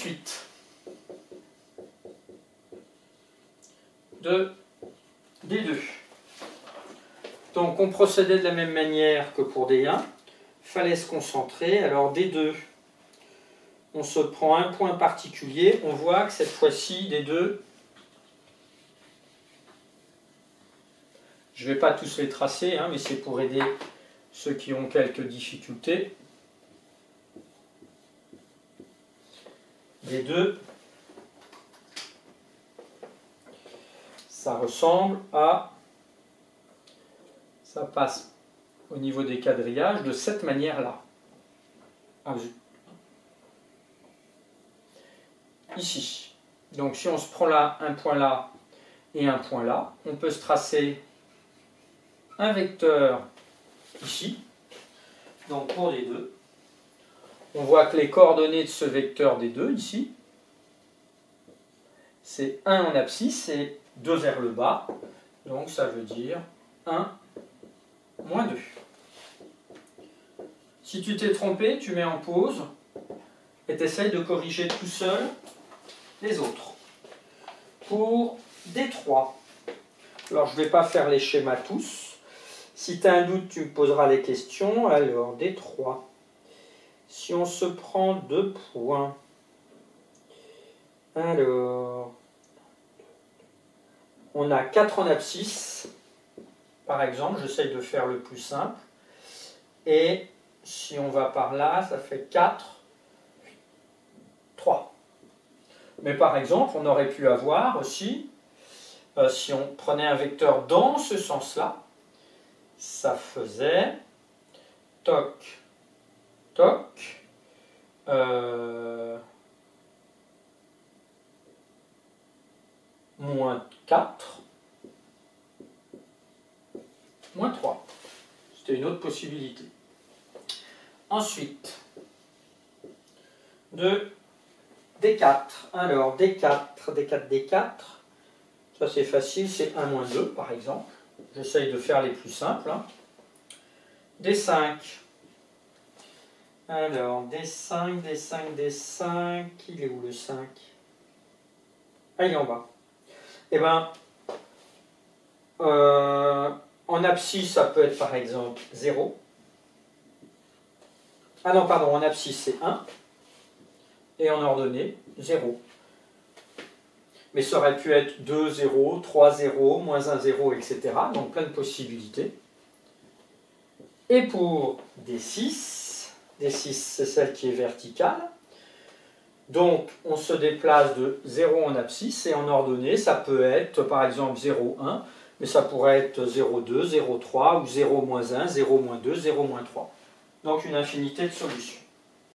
Suite de D2. Donc on procédait de la même manière que pour D1. Il fallait se concentrer. Alors D2, on se prend un point particulier. On voit que cette fois-ci, D2, je ne vais pas tous les tracer, mais c'est pour aider ceux qui ont quelques difficultés. D2, ça ressemble à... Ça passe au niveau des quadrillages de cette manière-là. Ici. Donc si on se prend là, un point là et un point là, on peut se tracer un vecteur ici. Donc pour les deux, on voit que les coordonnées de ce vecteur des deux ici, c'est 1 en abscisse et 2 vers le bas. Donc ça veut dire 1 moins 2. Si tu t'es trompé, tu mets en pause et tu essayes de corriger tout seul les autres. Pour D3, alors je ne vais pas faire les schémas tous. Si tu as un doute, tu me poseras les questions. Alors D3, si on se prend 2 points, alors on a 4 en abscisse. Par exemple, j'essaye de faire le plus simple. Et si on va par là, ça fait 4, 3. Mais par exemple, on aurait pu avoir aussi, si on prenait un vecteur dans ce sens-là, ça faisait toc, toc, moins 4, moins 3. C'était une autre possibilité. Ensuite, de D4. Alors, D4, D4, D4. Ça, c'est facile, c'est 1 moins 2, par exemple. J'essaye de faire les plus simples. D5. Alors, D5, D5, D5. Il est où le 5? Ah, il est en bas. Eh bien, en abscisse, ça peut être par exemple 0. Ah non, pardon, en abscisse, c'est 1. Et en ordonnée, 0. Mais ça aurait pu être 2, 0, 3, 0, moins 1, 0, etc. Donc plein de possibilités. Et pour D6, D6 c'est celle qui est verticale. Donc on se déplace de 0 en abscisse et en ordonnée, ça peut être par exemple 0, 1, mais ça pourrait être 0, 2, 0, 3 ou 0, moins 1, 0, moins 2, 0, moins 3. Donc une infinité de solutions.